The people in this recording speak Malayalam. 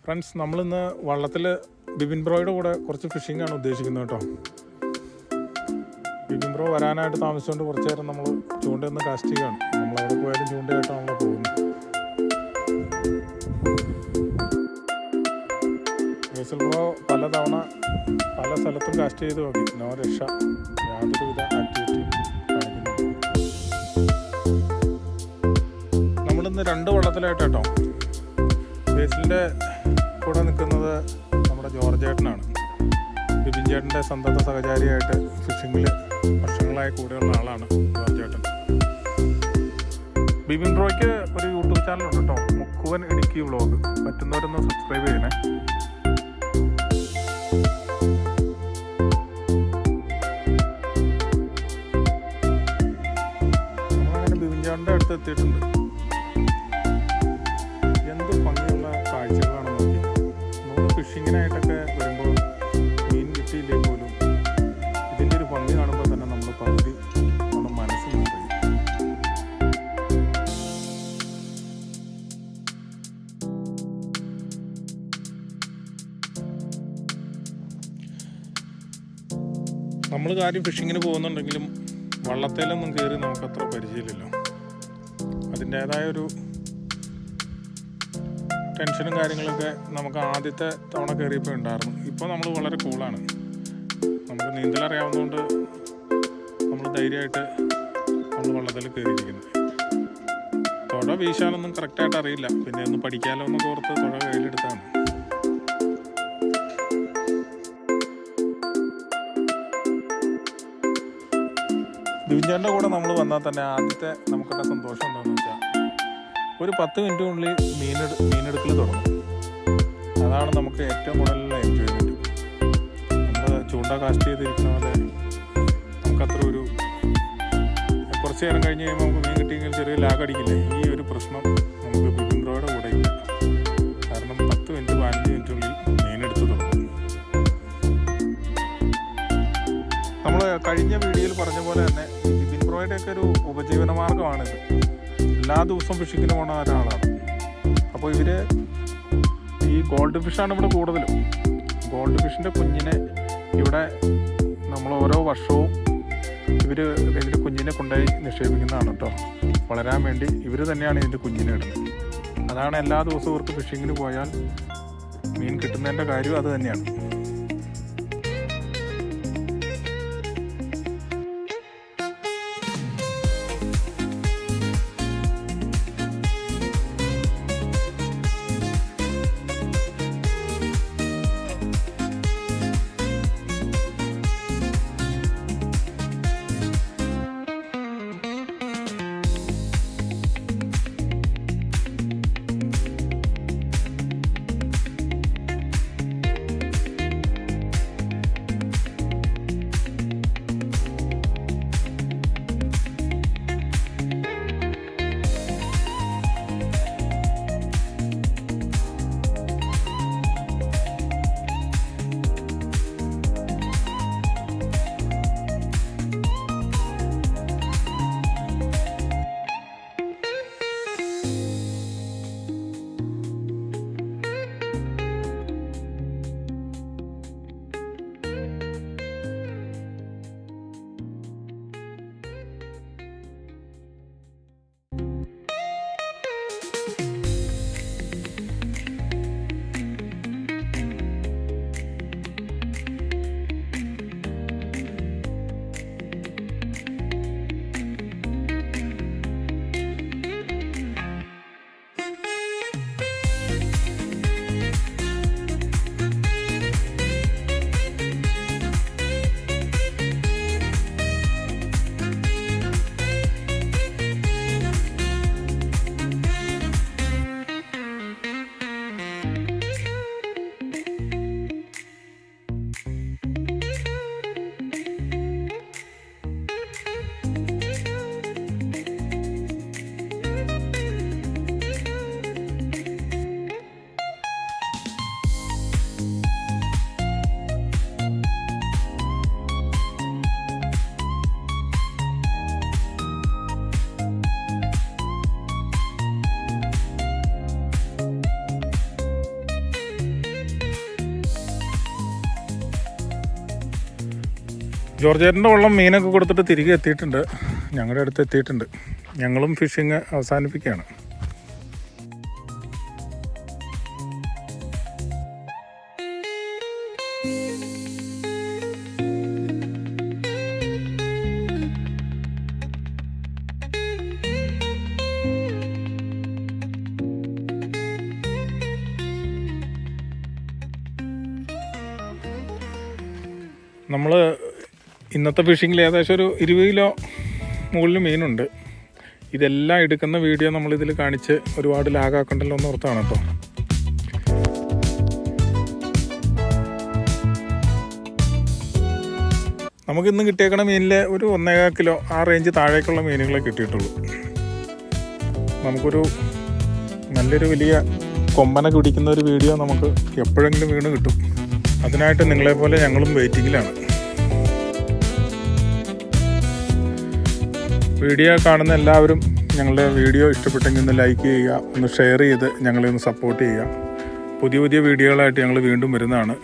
ഫ്രണ്ട്സ്, നമ്മളിന്ന് വള്ളത്തിൽ ബിബിൻ ബ്രോയുടെ കൂടെ കുറച്ച് ഫിഷിങ്ങാണ് ഉദ്ദേശിക്കുന്നത് കേട്ടോ. ബിബിൻ ബ്രോ വരാനായിട്ട് താമസിച്ചുകൊണ്ട് കുറച്ച് നേരം നമ്മൾ ചൂണ്ടയൊന്ന് കാസ്റ്റ് ചെയ്യുകയാണ്. നമ്മളവിടെ പോയാലും ചൂണ്ടയായിട്ടാണല്ലോ പോകുന്നത്. ബേസിൽ ബ്രോ പലതവണ പല സ്ഥലത്തും കാസ്റ്റ് ചെയ്ത് നോക്കി, നോ രക്ഷ, യാതൊരുവിധ ആക്ടിവിറ്റിയും കാണിക്കുന്നില്ല. നമ്മളിന്ന് 2 വള്ളത്തിലായിട്ട് കേട്ടോ. ബേസിലിൻ്റെ കൂടെ നിൽക്കുന്നത് നമ്മുടെ ജോർജ് ചേട്ടനാണ്. ബിബിൻ ചേട്ടൻ്റെ സന്തത സഹചാരിയായിട്ട് ഫിഷിങ്ങിൽ വർഷങ്ങളായി കൂടെയുള്ള ആളാണ് ജോർജ് ചേട്ടൻ. ബിബിൻ ബ്രോയ്ക്ക് ഒരു യൂട്യൂബ് ചാനലുണ്ട് കേട്ടോ, മുക്കുവൻ ഇടുക്കി വ്ളോഗ്. പറ്റുന്നവരൊന്ന് സബ്സ്ക്രൈബ് ചെയ്യണേ. നമ്മളങ്ങനെ ബിബിൻ ചേട്ടൻ്റെ അടുത്ത് എത്തിയിട്ടുണ്ട്. എന്ത് ഭംഗിയുള്ള കാഴ്ചകളാണ് നോക്കി. നമ്മൾ ഫിഷിങ്ങിനായിട്ടൊക്കെ വരുമ്പോൾ മീൻ കിട്ടിയില്ലേ പോലും ഇതിൻ്റെ ഒരു ഭംഗി കാണുമ്പോൾ തന്നെ നമ്മൾ പകുതി നമ്മുടെ മനസ്സ് നിറയും. നമ്മൾ കാര്യം ഫിഷിങ്ങിന് പോകുന്നുണ്ടെങ്കിലും വള്ളത്തേലൊന്നും കയറി നമുക്കത്ര പരിചയമില്ലല്ലോ. അതിൻ്റേതായൊരു ടെൻഷനും കാര്യങ്ങളൊക്കെ നമുക്ക് ആദ്യത്തെ തവണ കയറിയപ്പോൾ ഉണ്ടായിരുന്നു. ഇപ്പോൾ നമ്മൾ വളരെ കൂളാണ്. നമുക്ക് നീന്തലറിയാവുന്നതുകൊണ്ട് നമ്മൾ ധൈര്യമായിട്ട് നമ്മൾ വള്ളത്തിൽ കയറിയിരിക്കുന്നത്. തുഴ വീശാനൊന്നും കറക്റ്റായിട്ട് അറിയില്ല, പിന്നെ ഒന്ന് പഠിക്കാമല്ലോ എന്ന് ഓർത്ത് തുഴ കയ്യിലെടുത്താണ്. ബിബിൻചാൻ്റെ കൂടെ നമ്മൾ വന്നാൽ തന്നെ ആദ്യത്തെ നമുക്കൊക്കെ സന്തോഷം എന്താണെന്ന് വെച്ചാൽ ഒരു 10 മിനിറ്റിനുള്ളിൽ മീനെടുക്കൽ തുടങ്ങും. അതാണ് നമുക്ക് ഏറ്റവും കൂടുതൽ എൻജോയ്മെൻറ്റ്. നമ്മൾ ചൂണ്ട കാസ്റ്റ് ചെയ്തിരിക്കുന്ന പോലെ നമുക്കത്ര ഒരു കുറച്ച് നേരം കഴിഞ്ഞ് കഴിയുമ്പോൾ നമുക്ക് മീൻ കിട്ടിയെങ്കിൽ ചെറിയ ലാഗ് അടിക്കില്ലേ. ഈ ഒരു പ്രശ്നം നമുക്ക് ബിബിൻ ബ്രോയുടെ കൂടെ ഇല്ല. കാരണം 10 മിനിറ്റ് 15 മിനിറ്റിനുള്ളിൽ മീനെടുത്ത് തുടങ്ങും. നമ്മൾ കഴിഞ്ഞ വീഡിയോയിൽ പറഞ്ഞ പോലെ തന്നെ ബിബിൻ ബ്രോയുടെയൊക്കെ ഒരു ഉപജീവന മാർഗ്ഗമാണിത്. എല്ലാ ദിവസവും ഫിഷിങ്ങിന് പോകുന്ന ഒരാളാണ്. അപ്പോൾ ഇവർ ഈ ഗോൾഡ് ഫിഷാണ് ഇവിടെ കൂടുതലും. ഗോൾഡ് ഫിഷിൻ്റെ കുഞ്ഞിനെ ഇവിടെ നമ്മൾ ഓരോ വർഷവും ഇവർ കുഞ്ഞിനെ കൊണ്ടുപോയി നിക്ഷേപിക്കുന്നതാണ് കേട്ടോ. വളരാൻ വേണ്ടി ഇവർ തന്നെയാണ് ഇതിൻ്റെ കുഞ്ഞിനെ ഇടുന്നത്. അതാണ് എല്ലാ ദിവസവും ഇവർക്ക് ഫിഷിങ്ങിന് പോയാൽ മീൻ കിട്ടുന്നതിൻ്റെ കാര്യം അത് തന്നെയാണ്. ജോർജേട്ടൻ്റെ വള്ളം മീനൊക്കെ കൊടുത്തിട്ട് തിരികെ എത്തിയിട്ടുണ്ട്, ഞങ്ങളുടെ അടുത്ത് എത്തിയിട്ടുണ്ട്. ഞങ്ങളും ഫിഷിങ് അവസാനിപ്പിക്കുകയാണ്. നമ്മൾ ഇന്നത്തെ ഫിഷിങ്ങിൽ ഏകദേശം ഒരു 20 കിലോ മുകളിൽ മീനുണ്ട്. ഇതെല്ലാം എടുക്കുന്ന വീഡിയോ നമ്മളിതിൽ കാണിച്ച് ഒരുപാട് ലാഗാക്കണ്ടല്ലോ എന്ന് ഓർത്താണ് കേട്ടോ. നമുക്കിന്ന് കിട്ടിയേക്കണ മീനിൽ ഒരു 1.25 കിലോ ആ റേഞ്ച് താഴേക്കുള്ള മീനുകളെ കിട്ടിയിട്ടുള്ളൂ. നമുക്കൊരു നല്ലൊരു വലിയ കൊമ്പനെ പിടിക്കുന്ന ഒരു വീഡിയോ നമുക്ക് എപ്പോഴെങ്കിലും വീണ് കിട്ടും. അതിനായിട്ട് നിങ്ങളെപ്പോലെ ഞങ്ങളും വെയിറ്റിങ്ങിലാണ്. വീഡിയോ കാണുന്ന എല്ലാവരും ഞങ്ങളുടെ വീഡിയോ ഇഷ്ടപ്പെട്ടെങ്കിൽ ഒന്ന് ലൈക്ക് ചെയ്യുക, ഒന്ന് ഷെയർ ചെയ്ത് ഞങ്ങളെ ഒന്ന് സപ്പോർട്ട് ചെയ്യുക. പുതിയ പുതിയ വീഡിയോകളായിട്ട് ഞങ്ങൾ വീണ്ടും വരുന്നതാണ്.